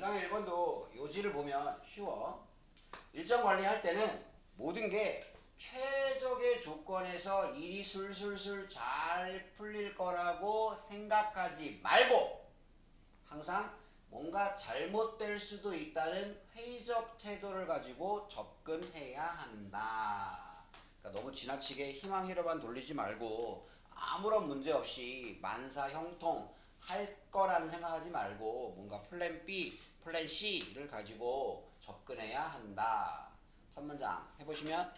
2강의 1번도 요지를 보면 쉬워. 일정 관리할 때는 모든 게 최적의 조건에서 일이 술술술 잘 풀릴 거라고 생각하지 말고 항상 뭔가 잘못될 수도 있다는 회의적 태도를 가지고 접근해야 한다. 그러니까 너무 지나치게 희망회로만 돌리지 말고 아무런 문제 없이 만사형통 할 거라는 생각하지 말고 뭔가 플랜 B, 플랜 C를 가지고 접근해야 한다. 첫 문장 해보시면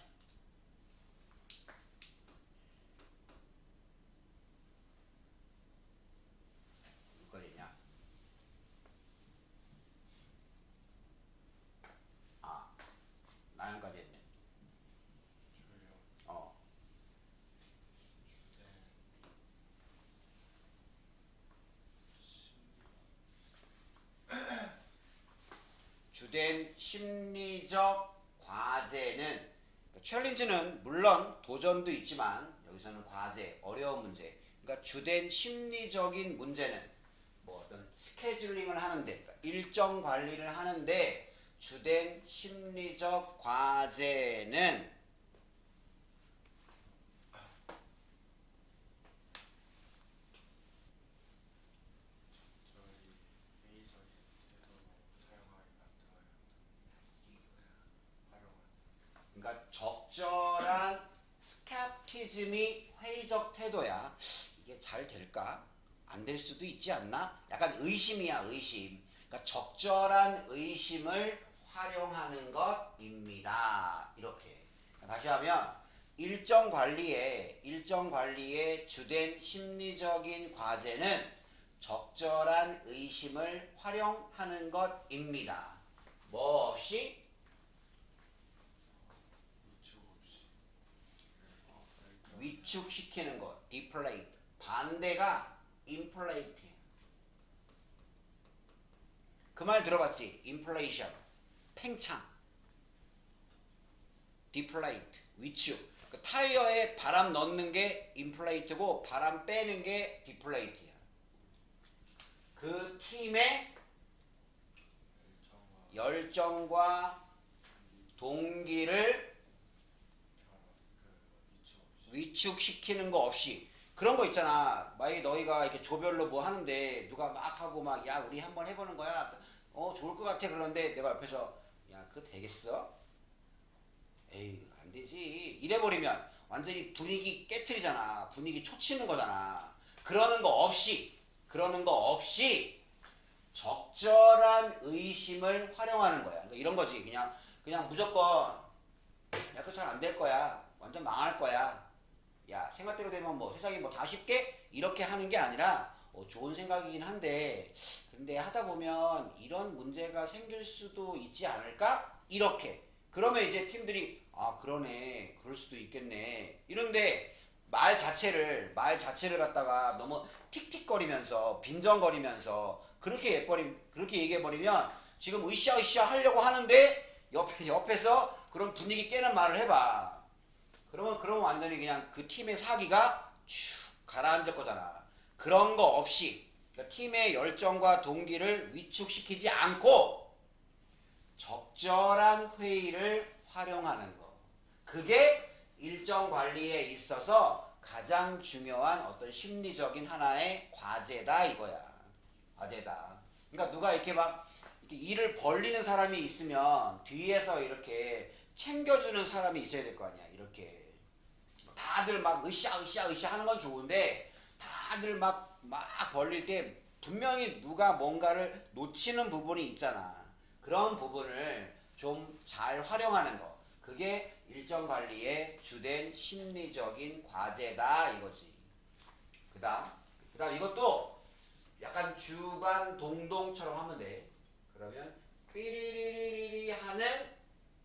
거리냐? 아, 나연까지 했네. 저요. 어, 주된 심리적 과제는 챌린지는 물론 도전도 있지만 여기서는 과제, 어려운 문제. 그러니까 주된 심리적인 문제는 뭐 어떤 스케줄링을 하는데 그러니까 일정 관리를 하는데 주된 심리적 과제는 저희 회의적인 태도로 사용하게 만들어야 한다. 활용한다. 그러니까 적절한 스캡티즘이 회의적 태도야. 이게 잘 될까? 안 될 수도 있지 않나? 약간 의심이야, 의심. 그러니까 적절한 의심을 활용하는 것입니다. 이렇게. 다시 하면 일정 관리의 주된 심리적인 과제는 적절한 의심을 활용하는 것입니다. 뭐 없이 위축 없이 열정. 위축시키는 것, deflate. 반대가 inflate. 그 말 들어봤지? inflation. 팽창. deflate. 위축. 그 타이어에 바람 넣는 게 inflate고 바람 빼는 게 deflate야. 그 팀의 열정과 열정과 동기를 위축 없이. 위축시키는 거 없이 그런 거 있잖아. 만약에 너희가 이렇게 조별로 뭐 하는데 누가 막 하고 막 야 우리 한번 해보는 거야. 좋을 것 같아 그러는데 내가 옆에서 야 그거 되겠어? 에이 안 되지. 이래버리면 완전히 분위기 깨트리잖아. 분위기 초치는 거잖아. 그러는 거 없이 적절한 의심을 활용하는 거야. 그러니까 이런 거지. 그냥 무조건 야 그거 잘 안 될 거야. 완전 망할 거야. 야 생각대로 되면 뭐 세상이 뭐 다 쉽게 이렇게 하는 게 아니라 좋은 생각이긴 한데 근데 하다 보면 이런 문제가 생길 수도 있지 않을까? 이렇게 그러면 이제 팀들이 아 그러네 그럴 수도 있겠네 이런데 말 자체를 갖다가 너무 틱틱거리면서 빈정거리면서 그렇게 얘기해버리면 지금 으쌰으쌰 하려고 하는데 옆에서 그런 분위기 깨는 말을 해봐. 그러면 완전히 그냥 그 팀의 사기가 쭉 가라앉을 거잖아. 그런 거 없이 그러니까 팀의 열정과 동기를 위축시키지 않고 적절한 회의를 활용하는 거. 그게 일정 관리에 있어서 가장 중요한 어떤 심리적인 하나의 과제다 이거야. 과제다. 그러니까 누가 이렇게 막 이렇게 일을 벌리는 사람이 있으면 뒤에서 이렇게 챙겨주는 사람이 있어야 될 거 아니야. 이렇게 다들 막 으쌰으쌰 하는 건 좋은데 다들 막 벌릴 때 분명히 누가 뭔가를 놓치는 부분이 있잖아. 그런 부분을 좀 잘 활용하는 거. 그게 일정 관리의 주된 심리적인 과제다 이거지. 그다음 이것도 약간 주반 동동처럼 하면 돼. 그러면 삐리리리리 하는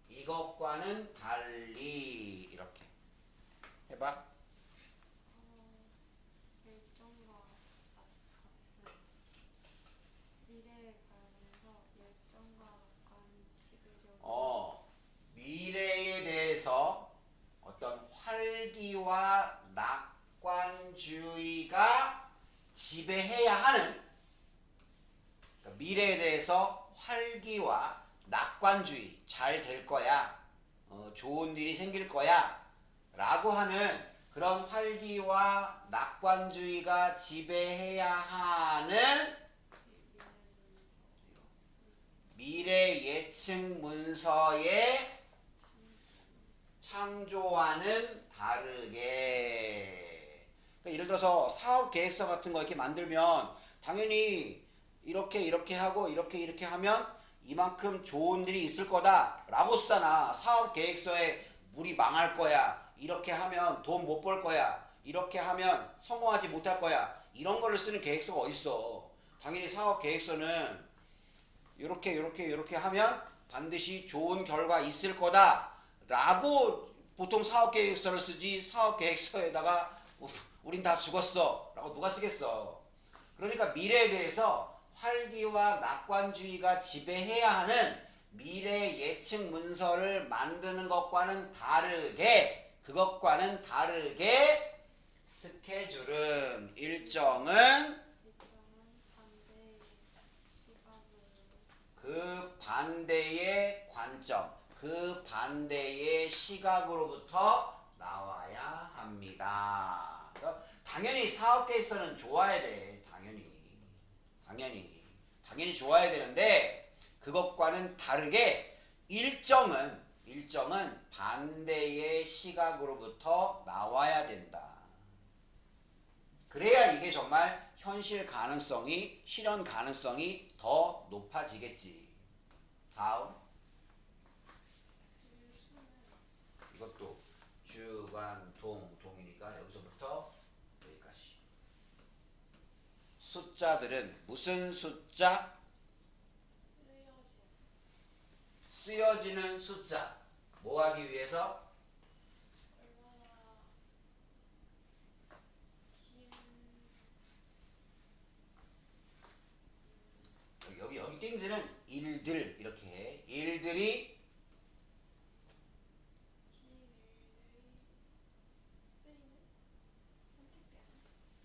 이것과는 달리 이렇게 해봐. 열정과 미래에 관련해서 열정과 낙관이 지배적인 미래에 대해서 어떤 활기와 낙관주의가 지배해야 하는 그러니까 미래에 대해서 활기와 낙관주의, 잘 될 거야, 좋은 일이 생길 거야 라고 하는 그런 활기와 낙관주의가 지배해야 하는 미래 예측 문서의 창조와는 다르게. 그러니까 예를 들어서 사업 계획서 같은 거 이렇게 만들면 당연히 이렇게 하고 이렇게 하면 이만큼 좋은 일이 있을 거다 라고 쓰잖아. 사업 계획서에 물이 망할 거야, 이렇게 하면 돈 못 벌 거야, 이렇게 하면 성공하지 못할 거야, 이런 거를 쓰는 계획서가 어딨어. 당연히 사업 계획서는 이렇게 하면 반드시 좋은 결과 있을 거다 라고 보통 사업계획서를 쓰지, 사업계획서에다가 우린 다 죽었어 라고 누가 쓰겠어. 그러니까 미래에 대해서 활기와 낙관주의가 지배해야 하는 미래 예측 문서를 만드는 것과는 다르게, 그것과는 다르게 스케줄은, 일정은 그 반대의 관점, 그 반대의 시각으로부터 나와야 합니다. 당연히 사업계획서는 좋아야 돼. 당연히 좋아야 되는데 그것과는 다르게 일정은 반대의 시각으로부터 나와야 된다. 그래야 이게 정말 현실 가능성이, 실현 가능성이 더 높아지겠지. 다음. 이것도 주관 동이니까 여기서부터 여기까지. 숫자들은 무슨 숫자? 쓰여지는 숫자. 뭐 하기 위해서? 여기 띵즈는 일들 이렇게 해. 일들이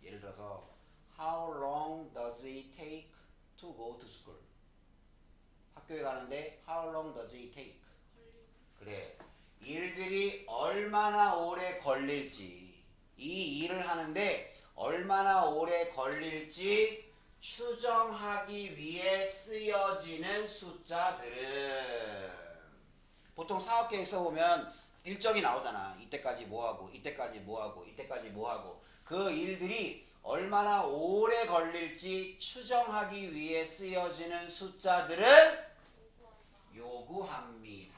예를 들어서 How long does it take to go to school? 학교에 가는데 How long does it take? 그래. 일들이 얼마나 오래 걸릴지, 이 일을 하는데 얼마나 오래 걸릴지 추정하기 위해 쓰여지는 숫자들은, 보통 사업계획서 보면 일정이 나오잖아. 이때까지 뭐하고 이때까지 뭐하고 이때까지 뭐하고, 그 일들이 얼마나 오래 걸릴지 추정하기 위해 쓰여지는 숫자들은 요구합니다.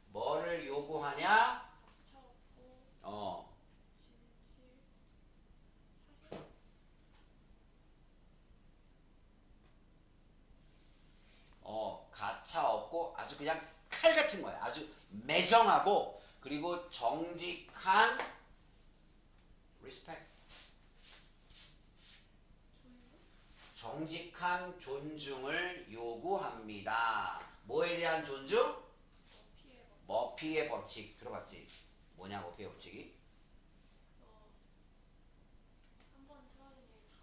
뭐를 요구하냐? 가차 없고 아주 그냥 칼 같은 거야. 아주 매정하고, 그리고 정직한 respect, 정직한 존중을 요구합니다. 뭐에 대한 존중? 머피의 법칙 들어봤지? 뭐냐 머피의 법칙이?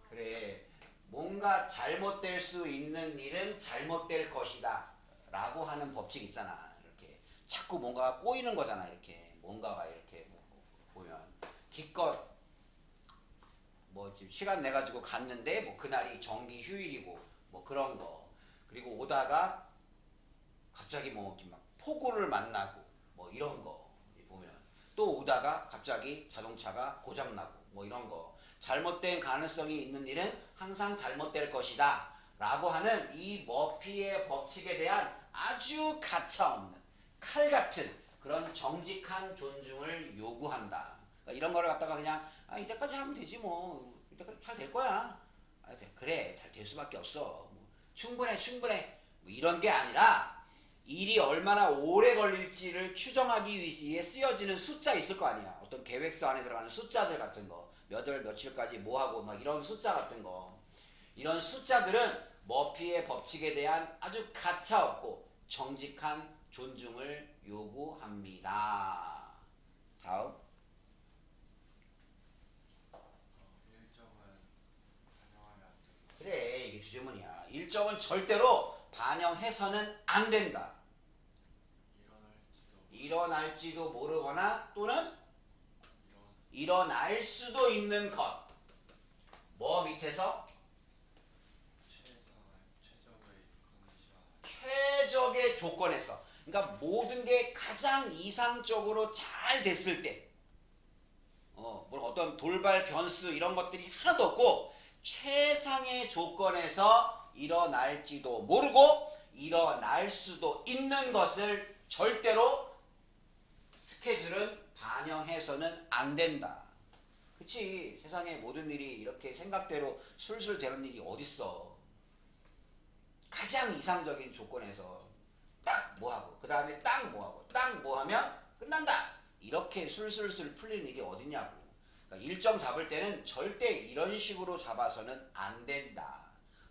그래, 뭔가 잘못될 수 있는 일은 잘못될 것이다 라고 하는 법칙 있잖아. 이렇게 자꾸 뭔가가 꼬이는 거잖아. 이렇게 뭔가가 이렇게 보면 기껏 뭐 시간 내 가지고 갔는데 뭐 그날이 정기 휴일이고 뭐 그런 거, 그리고 오다가 갑자기 뭐 막 폭우를 만나고 뭐 이런 거 보면, 또 오다가 갑자기 자동차가 고장나고 뭐 이런 거, 잘못된 가능성이 있는 일은 항상 잘못될 것이다 라고 하는 이 머피의 법칙에 대한 아주 가차없는 칼 같은 그런 정직한 존중을 요구한다. 그러니까 이런 거를 갖다가 그냥 이때까지 하면 되지 뭐, 이때까지 잘 될 거야, 그래 잘 될 수밖에 없어, 뭐, 충분해 뭐 이런 게 아니라 일이 얼마나 오래 걸릴지를 추정하기 위해 쓰여지는 숫자 있을 거 아니야. 어떤 계획서 안에 들어가는 숫자들 같은 거, 몇 월 며칠까지 뭐 하고 막 이런 숫자 같은 거, 이런 숫자들은 머피의 법칙에 대한 아주 가차없고 정직한 존중을 요구합니다. 다음. 일정은 반영하면 안 되고. 그래, 이게 주제문이야. 일정은 절대로 반영해서는 안 된다. 일어날지도 모르거나 또는 일어날 수도 있는 것. 뭐 밑에서? 최적의 조건에서. 그러니까 모든 게 가장 이상적으로 잘 됐을 때, 뭐 어떤 돌발 변수 이런 것들이 하나도 없고 최상의 조건에서 일어날지도 모르고 일어날 수도 있는 것을 절대로 스케줄은 반영해서는 안 된다. 그치? 세상에 모든 일이 이렇게 생각대로 술술 되는 일이 어딨어. 가장 이상적인 조건에서 딱 뭐하고 그 다음에 딱 뭐하고 딱 뭐하면 끝난다. 이렇게 술술술 풀리는 일이 어딨냐고. 그러니까 일정 잡을 때는 절대 이런 식으로 잡아서는 안 된다.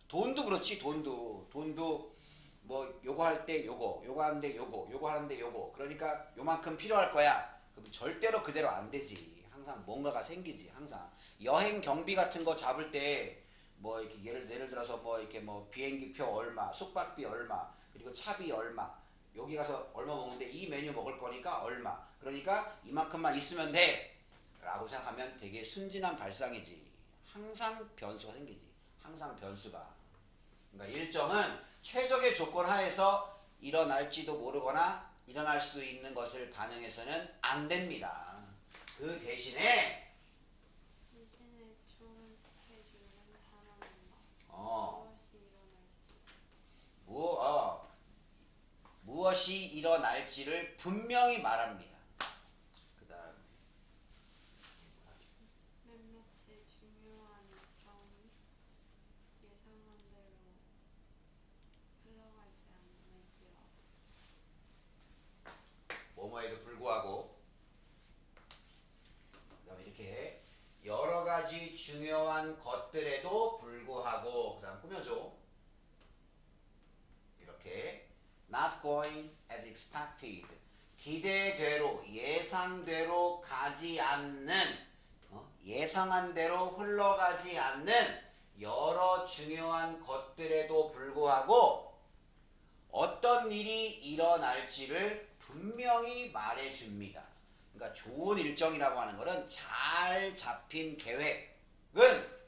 돈도 그렇지. 돈도 뭐 요거 할 때 요거 하는데 요거 하는데 요거, 그러니까 요만큼 필요할 거야. 그럼 절대로 그대로 안 되지. 항상 뭔가가 생기지. 항상 여행 경비 같은 거 잡을 때 뭐 이렇게 예를 들어서 뭐 이렇게 뭐 비행기표 얼마, 숙박비 얼마, 그리고 차비 얼마, 여기 가서 얼마 먹는데 이 메뉴 먹을 거니까 얼마, 그러니까 이만큼만 있으면 돼 라고 생각하면 되게 순진한 발상이지. 항상 변수가 생기지. 항상 변수가. 그러니까 일정은 최적의 조건 하에서 일어날지도 모르거나 일어날 수 있는 것을 반영해서는 안 됩니다. 그 대신에 좋은 스케줄은 담아낸다. 무엇이 일어날지를 분명히 말합니다. 그 다음 몇몇의 중요한 일정이 예상한 대로 흘러가지 않을지라도 뭐뭐에도 불구하고, 그 다음에 이렇게 여러 가지 중요한 것들에도 불구하고, 그 다음 꾸며줘. 이렇게 not going as expected, 기대대로 예상대로 가지 않는, 예상한 대로 흘러가지 않는 여러 중요한 것들에도 불구하고 어떤 일이 일어날지를 분명히 말해줍니다. 그러니까 좋은 일정이라고 하는 것은 잘 잡힌 계획은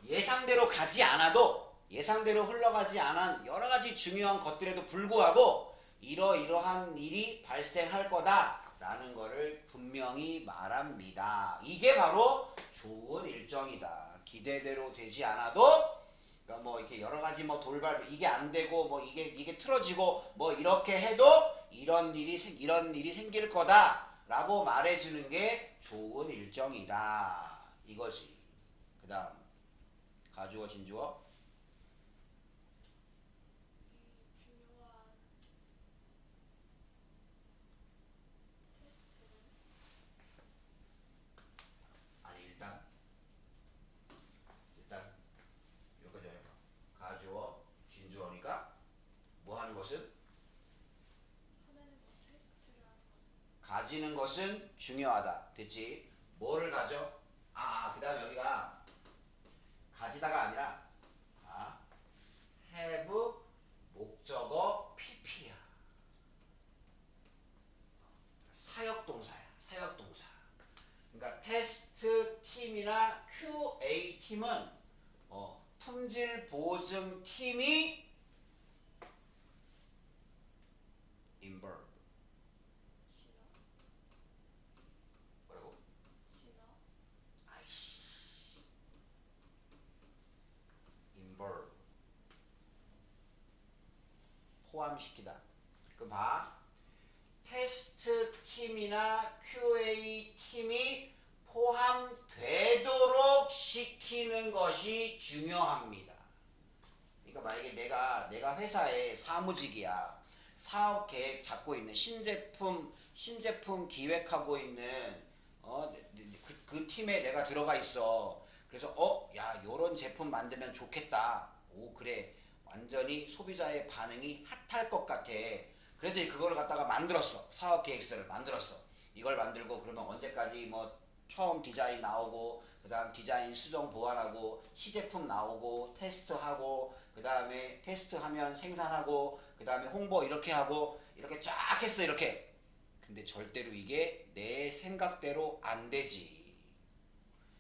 예상대로 가지 않아도, 예상대로 흘러가지 않은 여러 가지 중요한 것들에도 불구하고 이러이러한 일이 발생할 거다라는 것을 분명히 말합니다. 이게 바로 좋은 일정이다. 기대대로 되지 않아도, 그러니까 뭐 이렇게 여러 가지 뭐 돌발, 이게 안 되고 뭐 이게 틀어지고 뭐 이렇게 해도 이런 일이 생길 거다라고 말해주는 게 좋은 일정이다. 이거지. 그다음 가주어 진주어. 중요한 테스트는 아니 일단 여기까지 해봐. 가주어 진주어니까 뭐 하는 것은? 하나는 테스트를 하는 것은 가지는 것은 중요하다. 됐지? 뭐를 가져? 그 다음 여기가 가지다가 아니라 have 목적어 PP야. 사역동사야. 사역동사. 그러니까 테스트 팀이나 QA 팀은 품질 보증 팀이 involved. 신어 뭐라고? 신어 아이씨. involved. 포함시키다. 그 봐. 테스트 팀이나 QA 팀이 포함되도록 시키는 것이 중요합니다. 그러니까 만약에 내가 회사에 사무직이야. 사업 계획 잡고 있는 신제품 기획하고 있는 그 팀에 내가 들어가 있어. 그래서 야, 요런 제품 만들면 좋겠다. 오, 그래. 완전히 소비자의 반응이 핫할 것 같아. 그래서 그거를 갖다가 만들었어. 사업 계획서를 만들었어. 이걸 만들고 그러면 언제까지 뭐 처음 디자인 나오고 그 다음 디자인 수정 보완하고 시제품 나오고 테스트하고 그 다음에 테스트하면 생산하고 그 다음에 홍보 이렇게 하고 이렇게 쫙 했어 이렇게. 근데 절대로 이게 내 생각대로 안 되지.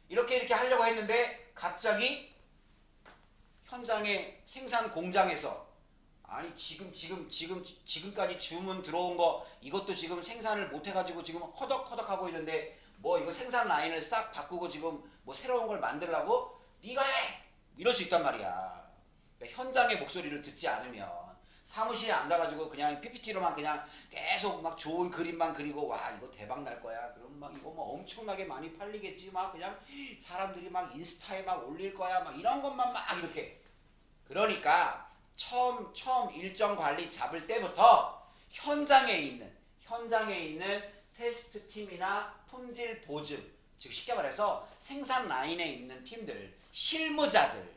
이렇게 하려고 했는데 갑자기 현장의 생산 공장에서 아니 지금까지 주문 들어온 거 이것도 지금 생산을 못 해가지고 지금 허덕허덕 하고 있는데 뭐 이거 생산 라인을 싹 바꾸고 지금 뭐 새로운 걸 만들라고? 네가 해! 이럴 수 있단 말이야. 그러니까 현장의 목소리를 듣지 않으면 사무실에 앉아가지고 그냥 PPT로만 그냥 계속 막 좋은 그림만 그리고 와 이거 대박 날 거야. 그럼 막 이거 뭐 엄청나게 많이 팔리겠지. 막 그냥 사람들이 막 인스타에 막 올릴 거야. 막 이런 것만 막 이렇게. 그러니까 처음 일정 관리 잡을 때부터 현장에 있는 테스트 팀이나 품질 보증, 즉 쉽게 말해서 생산 라인에 있는 팀들, 실무자들,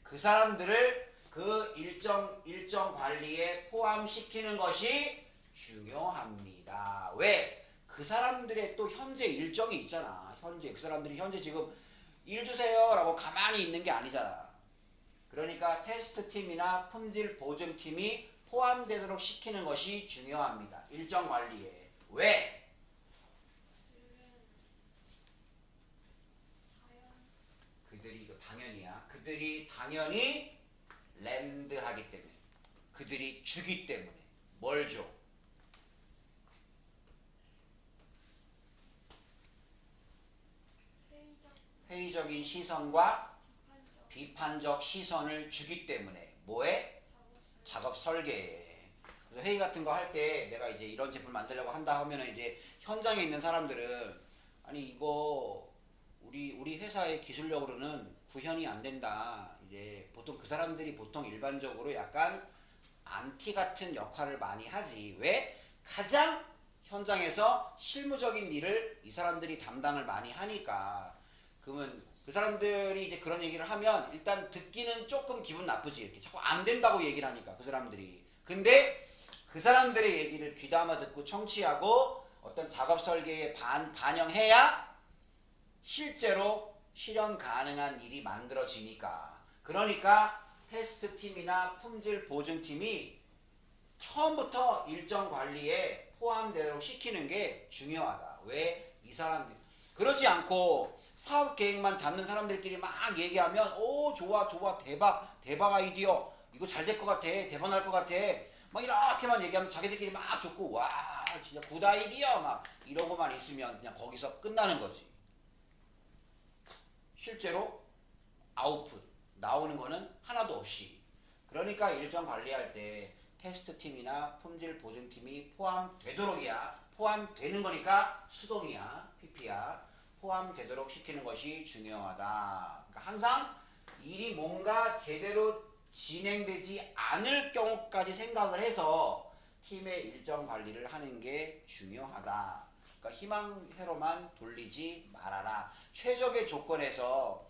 그 사람들을 그 일정 관리에 포함시키는 것이 중요합니다. 왜? 그 사람들의 또 현재 일정이 있잖아. 그 사람들이 현재 지금 일 주세요라고 가만히 있는 게 아니잖아. 그러니까 테스트 팀이나 품질 보증 팀이 포함되도록 시키는 것이 중요합니다. 일정 관리에. 왜? 그들이 이거 당연히야. 그들이 당연히 랜드하기 때문에. 그들이 주기 때문에. 뭘 줘? 회의적인 시선과 비판적 시선을 주기 때문에. 뭐해? 작업 설계에. 그래서 회의 같은 거 할 때 내가 이제 이런 제품 만들려고 한다 하면은 이제 현장에 있는 사람들은 아니 이거 우리 회사의 기술력으로는 구현이 안 된다. 이제 보통 그 사람들이 보통 일반적으로 약간 안티 같은 역할을 많이 하지. 왜? 가장 현장에서 실무적인 일을 이 사람들이 담당을 많이 하니까. 그러면 그 사람들이 이제 그런 얘기를 하면 일단 듣기는 조금 기분 나쁘지. 이렇게 자꾸 안 된다고 얘기를 하니까 그 사람들이. 근데 그 사람들의 얘기를 귀담아 듣고 청취하고 어떤 작업 설계에 반영해야 실제로 실현 가능한 일이 만들어지니까. 그러니까 테스트 팀이나 품질 보증 팀이 처음부터 일정 관리에 포함되도록 시키는 게 중요하다. 왜? 이 사람들 그러지 않고 사업 계획만 잡는 사람들끼리 막 얘기하면 오 좋아 대박 아이디어 이거 잘 될 것 같아 대박 날 것 같아 막 이렇게만 얘기하면 자기들끼리 막 좋고 와 진짜 굿 아이디어 막 이러고만 있으면 그냥 거기서 끝나는 거지. 실제로 아웃풋 나오는 거는 하나도 없이. 그러니까 일정 관리할 때 테스트 팀이나 품질 보증 팀이 포함되는 거니까 수동이야 PP야. 포함되도록 시키는 것이 중요하다. 그러니까 항상 일이 뭔가 제대로 진행되지 않을 경우까지 생각을 해서 팀의 일정 관리를 하는 게 중요하다. 그러니까 희망회로만 돌리지 말아라. 최적의 조건에서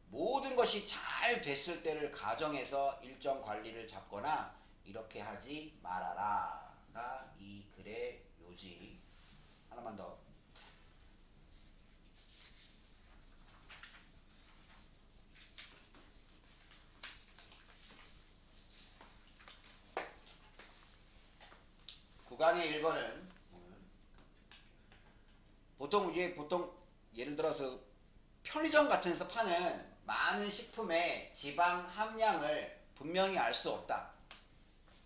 모든 것이 잘 됐을 때를 가정해서 일정 관리를 잡거나 이렇게 하지 말아라가 이 글의 요지. 하나만 더. 구강의 1번은 보통 예를 들어서 편의점 같은 데서 파는 많은 식품의 지방 함량을 분명히 알 수 없다.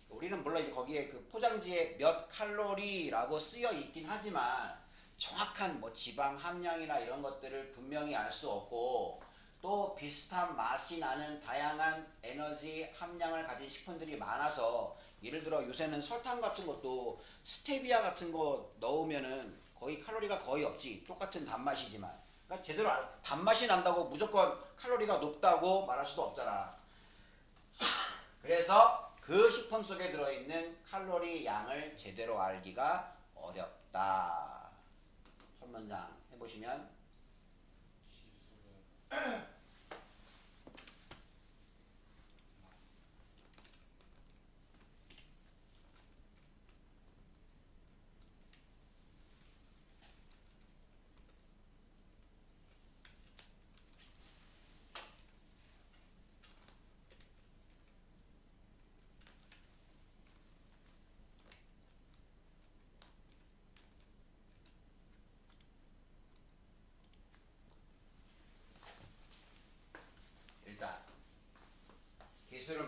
우리는 물론 이제 거기에 그 포장지에 몇 칼로리라고 쓰여 있긴 하지만 정확한 뭐 지방 함량이나 이런 것들을 분명히 알 수 없고 또 비슷한 맛이 나는 다양한 에너지 함량을 가진 식품들이 많아서 예를 들어 요새는 설탕 같은 것도 스테비아 같은 거 넣으면은 거의 칼로리가 거의 없지. 똑같은 단맛이지만. 그러니까 제대로 단맛이 난다고 무조건 칼로리가 높다고 말할 수도 없잖아. 그래서 그 식품 속에 들어있는 칼로리 양을 제대로 알기가 어렵다. 첫 문장 해보시면 기술은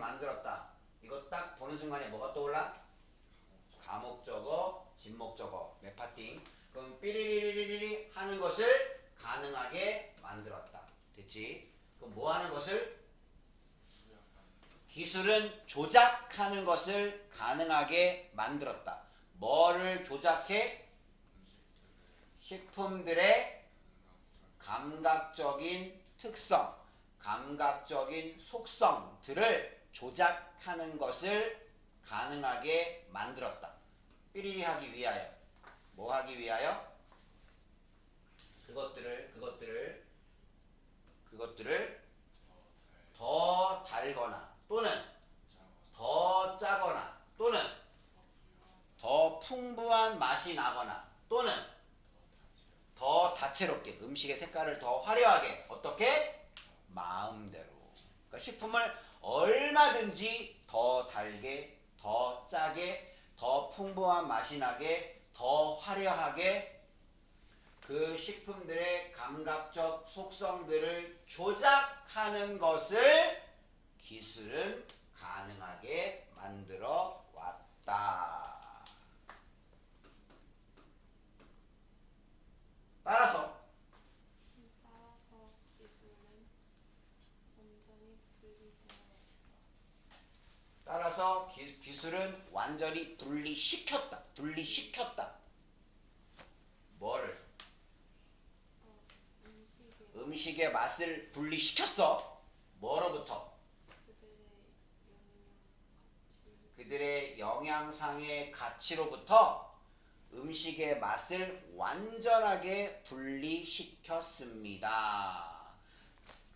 만들었다. 이거 딱 보는 순간에 뭐가 떠올라? 가목적어, 진목적어, 메파팅. 그럼 삐리리리리리 하는 것을 가능하게 만들었다. 됐지? 그럼 뭐 하는 것을? 기술은 조작하는 것을 가능하게 만들었다. 뭐를 조작해? 식품들의 감각적인 특성, 감각적인 속성들을 조작하는 것을 가능하게 만들었다. 삐리리 하기 위하여. 뭐 하기 위하여? 그것들을 더 달거나 또는 더 짜거나 또는 더 풍부한 맛이 나거나 또는 더 다채롭게 음식의 색깔을 더 화려하게 어떻게? 마음대로. 그러니까 식품을 얼마든지 더 달게, 더 짜게, 더 풍부한 맛이 나게, 더 화려하게 그 식품들의 감각적 속성들을 조작하는 것을 기술은 가능하게 만들어 왔다. 따라서 기술은 완전히 분리시켰다. 뭐를? 음식의 맛을 분리시켰어. 뭐로부터? 그들의 영양상의 가치로부터 음식의 맛을 완전하게 분리시켰습니다.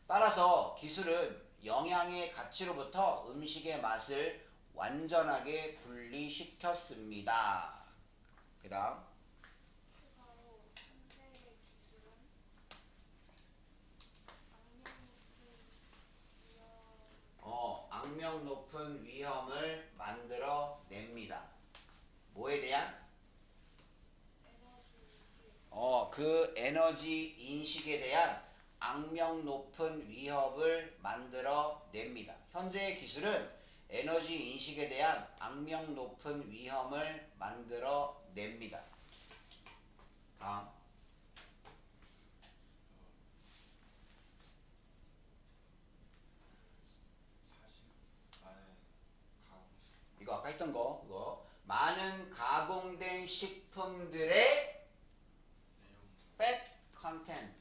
따라서 기술은 영양의 가치로부터 음식의 맛을 완전하게 분리시켰습니다. 그 다음 추가로 현재의 기술은 악명 높은 위험을 만들어냅니다. 뭐에 대한? 그 에너지 인식에 대한 악명 높은 위협을 만들어냅니다. 현재의 기술은 에너지 인식에 대한 악명 높은 위험을 만들어냅니다. 다음 이거 아까 했던 거 그거 많은 가공된 식품들의 fat content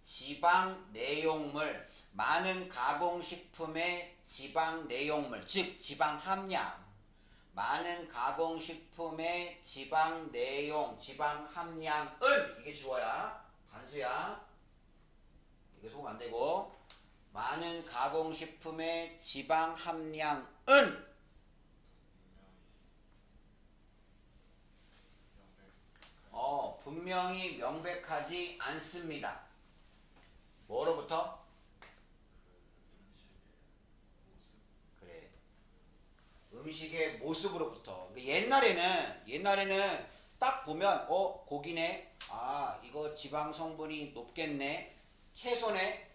지방 내용물 많은 가공식품의 지방 내용물 즉 지방 함량 많은 가공식품의 지방 내용 지방 함량은 이게 주어야 단수야 이거 속으면 안 되고 많은 가공식품의 지방 함량은 분명히 명백하지 않습니다. 뭐로부터? 그래. 음식의 모습으로부터. 옛날에는 딱 보면 고기네. 이거 지방 성분이 높겠네. 채소네.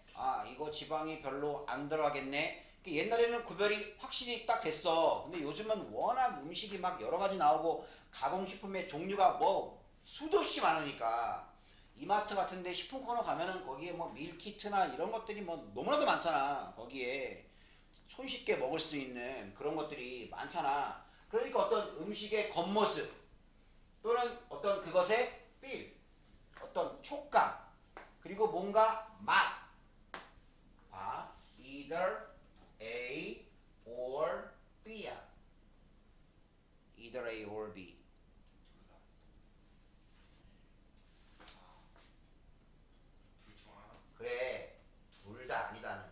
이거 지방이 별로 안 들어가겠네. 옛날에는 구별이 확실히 딱 됐어. 근데 요즘은 워낙 음식이 막 여러 가지 나오고 가공식품의 종류가 뭐 수도 없이 많으니까 이마트 같은데 식품 코너 가면은 거기에 뭐 밀키트나 이런 것들이 뭐 너무나도 많잖아. 거기에 손쉽게 먹을 수 있는 그런 것들이 많잖아. 그러니까 어떤 음식의 겉모습 또는 어떤 그것의 feel, 어떤 촉감 그리고 뭔가 맛 either A or B야. either A or B. 그래, 둘 다 아니다는.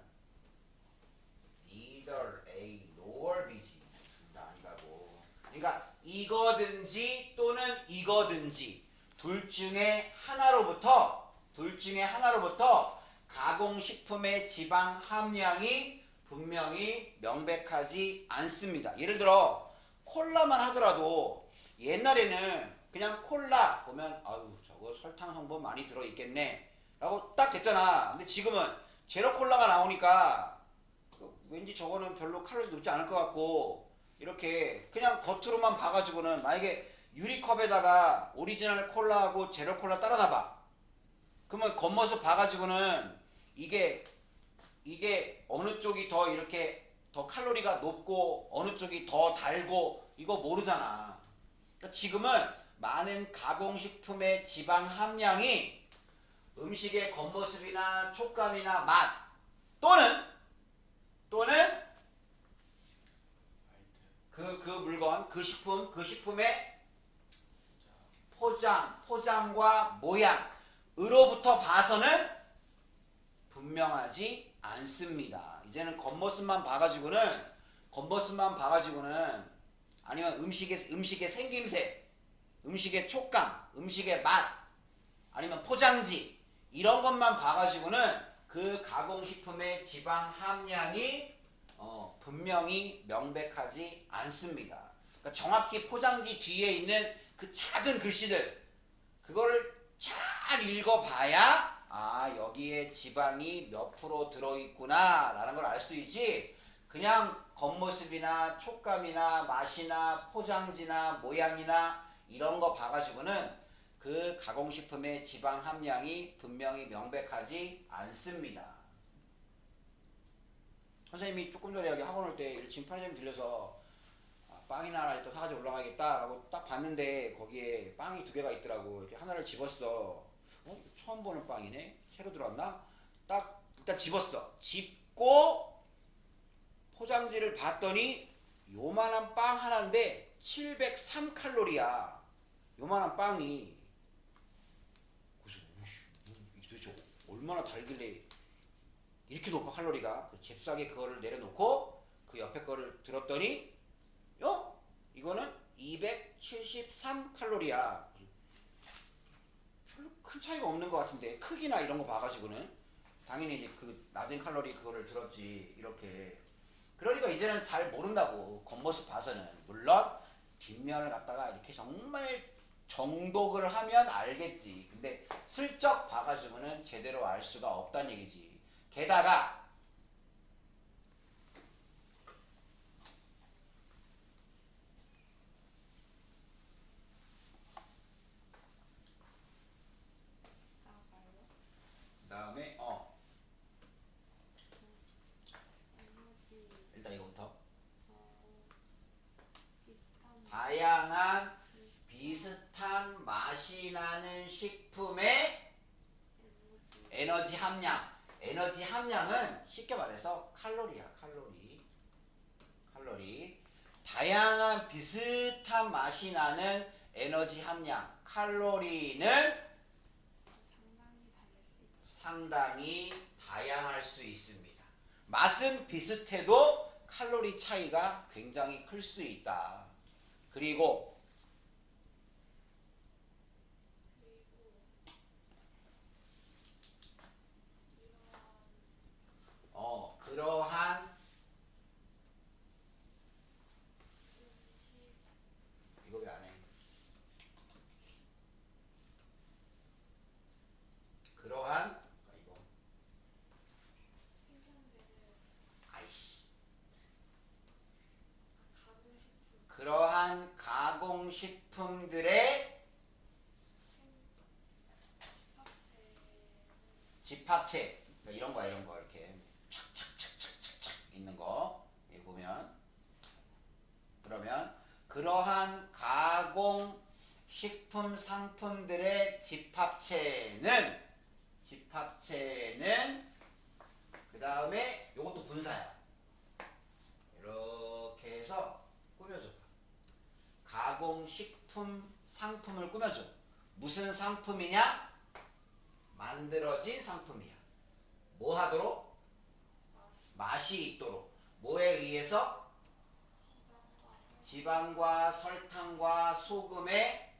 either A nor B지. 둘 다 아니라고. 그러니까 이거든지 또는 이거든지 둘 중에 하나로부터 가공식품의 지방 함량이 분명히 명백하지 않습니다. 예를 들어 콜라만 하더라도 옛날에는 그냥 콜라 보면 아유 저거 설탕 성분 많이 들어있겠네. 라고 딱 됐잖아. 근데 지금은 제로 콜라가 나오니까 왠지 저거는 별로 칼로리 높지 않을 것 같고 이렇게 그냥 겉으로만 봐가지고는 만약에 유리컵에다가 오리지널 콜라하고 제로 콜라 따라 놔봐. 그러면 겉모습 봐가지고는 이게 어느 쪽이 더 이렇게 더 칼로리가 높고 어느 쪽이 더 달고 이거 모르잖아. 그러니까 지금은 많은 가공식품의 지방 함량이 음식의 겉모습이나 촉감이나 맛 또는 그 물건 그 식품의 포장과 모양으로부터 봐서는 분명하지 않습니다. 이제는 겉모습만 봐가지고는 아니면 음식의 생김새, 음식의 촉감, 음식의 맛, 아니면 포장지 이런 것만 봐가지고는 그 가공식품의 지방 함량이 분명히 명백하지 않습니다. 그러니까 정확히 포장지 뒤에 있는 그 작은 글씨들 그거를 잘 읽어봐야 여기에 지방이 몇 프로 들어있구나 라는 걸 알 수 있지. 그냥 겉모습이나 촉감이나 맛이나 포장지나 모양이나 이런 거 봐가지고는 그 가공식품의 지방 함량이 분명히 명백하지 않습니다. 선생님이 조금 전에 여기 학원 올 때 지금 편의점 들려서 빵이나 하나 또 사가지고 올라가야겠다 라고 딱 봤는데 거기에 빵이 2개가 있더라고. 이렇게 하나를 집었어. 처음 보는 빵이네? 새로 들어왔나? 딱 일단 집었어. 집고 포장지를 봤더니 요만한 빵 하나인데 703칼로리야. 요만한 빵이. 그래서 이게 도대체 얼마나 달길래 이렇게 높아 칼로리가. 잽싸게 그거를 내려놓고 그 옆에 거를 들었더니 이거는 273칼로리야. 별로 큰 차이가 없는 것 같은데 크기나 이런 거 봐가지고는 당연히 이제 그 낮은 칼로리 그거를 들었지 이렇게. 그러니까 이제는 잘 모른다고 겉모습 봐서는. 물론 뒷면을 갖다가 이렇게 정말 정독을 하면 알겠지. 근데 슬쩍 봐가지고는 제대로 알 수가 없다는 얘기지. 게다가 그다음에 일단 이거부터 다양한 비슷한 맛이 나는 식품의 에너지 함량. 에너지 함량은 쉽게 말해서 칼로리야. 칼로리. 다양한 비슷한 맛이 나는 에너지 함량. 칼로리는 상당히 다양할 수 있습니다. 맛은 비슷해도 칼로리 차이가 굉장히 클 수 있다. 그리고 그러한 이거 왜 안 해? 그러한 이거 아이씨. 그러한 가공식품들의 집합체 이런 거야. 이런 거 이렇게 착착착착착착 있는 거 여기 보면. 그러면 그러한 가공식품 상품들의 집합체는 그 다음에 요것도 분사야. 이렇게 해서 꾸며줘. 가공식품 상품을 꾸며줘. 무슨 상품이냐? 만들어진 상품이야. 뭐 하도록? 맛이 있도록. 뭐에 의해서? 지방과 설탕과 소금의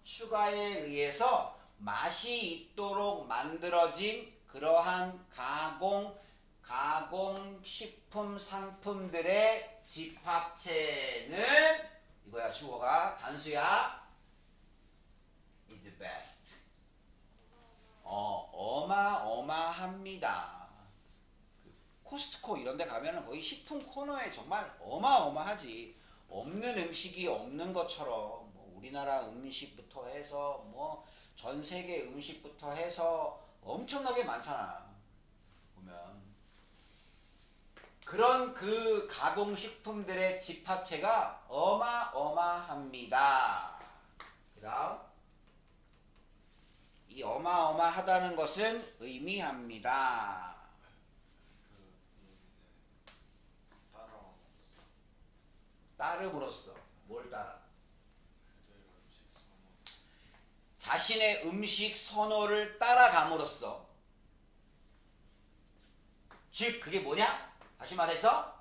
추가에 의해서 맛이 있도록 만들어진 그러한 가공식품 상품들의 집합체는 이거야. 주어가 단수야. is the best. 어마어마합니다. 코스트코 이런 데 가면은 거의 식품 코너에 정말 어마어마하지. 없는 음식이 없는 것처럼 뭐 우리나라 음식부터 해서 뭐 전 세계 음식부터 해서 엄청나게 많잖아. 보면 그런 그 가공식품들의 집합체가 어마어마합니다. 그 다음 이 어마어마하다는 것은 의미합니다. 따라와 따름으로써 뭘 따라? 그들의 음식 선호 자신의 음식 선호를 따라감으로써 즉 그게 뭐냐? 다시 말해서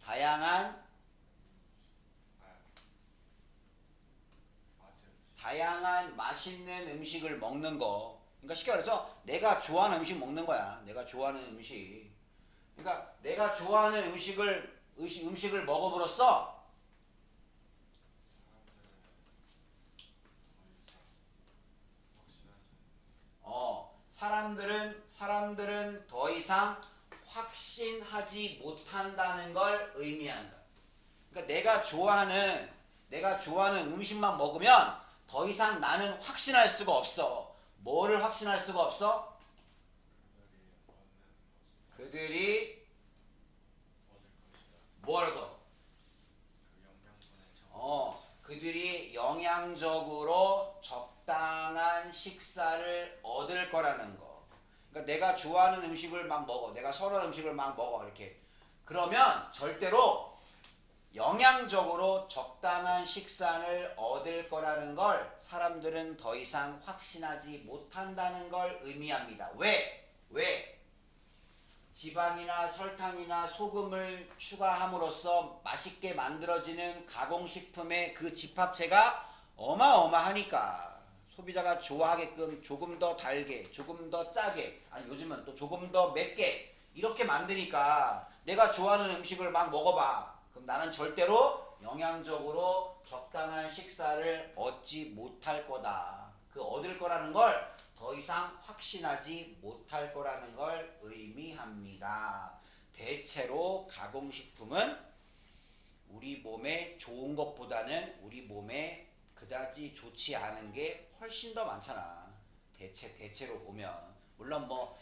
다양한 다양한 맛있는 음식을 먹는 거. 그러니까 쉽게 말해서 내가 좋아하는 음식 먹는 거야. 내가 좋아하는 음식. 그러니까 내가 좋아하는 음식을 먹음으로써 사람들은 더 이상 확신하지 못한다는 걸 의미한다. 그러니까 내가 좋아하는 음식만 먹으면 더 이상 나는 확신할 수가 없어. 뭐를 확신할 수가 없어? 그들이 뭘 거? 그들이 영양적으로 적당한 식사를 얻을 거라는 거. 그러니까 내가 좋아하는 음식을 막 먹어. 내가 선호하는 음식을 막 먹어. 이렇게. 그러면 절대로 영양적으로 적당한 식사를 얻을 거라는 걸 사람들은 더 이상 확신하지 못한다는 걸 의미합니다. 왜? 지방이나 설탕이나 소금을 추가함으로써 맛있게 만들어지는 가공식품의 그 집합체가 어마어마하니까 소비자가 좋아하게끔 조금 더 달게, 조금 더 짜게, 아니 요즘은 또 조금 더 맵게 이렇게 만드니까 내가 좋아하는 음식을 막 먹어봐. 그럼 나는 절대로 영양적으로 적당한 식사를 얻지 못할 거다. 그 얻을 거라는 걸 더 이상 확신하지 못할 거라는 걸 의미합니다. 대체로 가공식품은 우리 몸에 좋은 것보다는 우리 몸에 그다지 좋지 않은 게 훨씬 더 많잖아. 대체로 보면 물론 뭐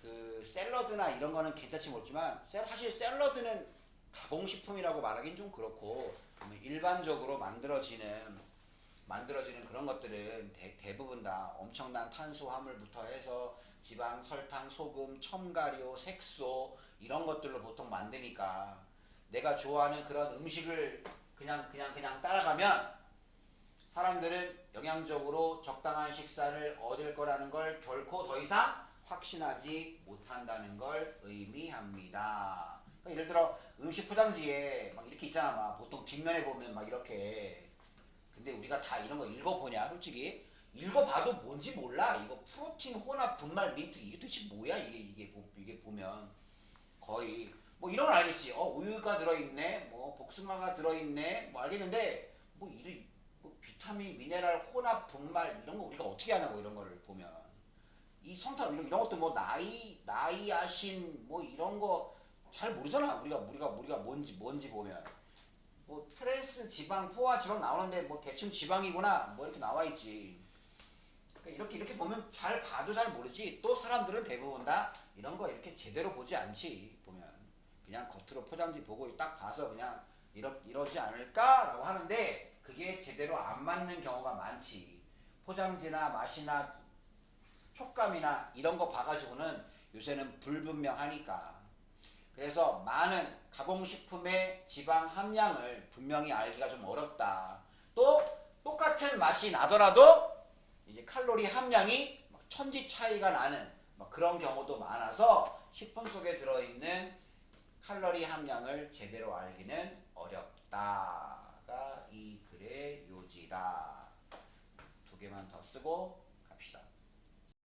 그 샐러드나 이런 거는 괜찮지 모르지만 사실 샐러드는 가공식품이라고 말하긴 좀 그렇고 일반적으로 만들어지는 그런 것들은 대부분 다 엄청난 탄수화물부터 해서 지방, 설탕, 소금, 첨가료, 색소 이런 것들로 보통 만드니까 내가 좋아하는 그런 음식을 그냥 따라가면 사람들은 영양적으로 적당한 식사를 얻을 거라는 걸 결코 더 이상 확신하지 못한다는 걸 의미합니다. 그러니까 예를 들어 음식 포장지에 막 이렇게 있잖아. 막 보통 뒷면에 보면 막 이렇게. 근데 우리가 다 이런 거 읽어보냐? 솔직히 읽어봐도 뭔지 몰라. 이거 프로틴 혼합 분말 민트 이게 도대체 뭐야? 이게 보면 거의 뭐 이런 건 알겠지. 우유가 들어있네, 뭐 복숭아가 들어있네, 뭐 알겠는데 뭐 비타민, 미네랄 혼합 분말 이런 거 우리가 어떻게 하냐고 이런 거를 보면 이 성탄 이런 것도 뭐 나이아신 뭐 이런 거 잘 모르잖아. 우리가 뭔지 보면. 뭐 트랜스 지방, 포화 지방 나오는데 뭐 대충 지방이구나 뭐 이렇게 나와 있지. 그러니까 이렇게 보면 잘 봐도 잘 모르지. 또 사람들은 대부분 다 이런 거 이렇게 제대로 보지 않지. 보면 그냥 겉으로 포장지 보고 딱 봐서 그냥 이러지 않을까라고 하는데 그게 제대로 안 맞는 경우가 많지. 포장지나 맛이나 촉감이나 이런 거 봐가지고는 요새는 불분명하니까. 그래서 많은 가공식품의 지방 함량을 분명히 알기가 좀 어렵다. 또 똑같은 맛이 나더라도 이제 칼로리 함량이 천지 차이가 나는 그런 경우도 많아서 식품 속에 들어있는 칼로리 함량을 제대로 알기는 어렵다가 이 글의 요지다. 두 개만 더 쓰고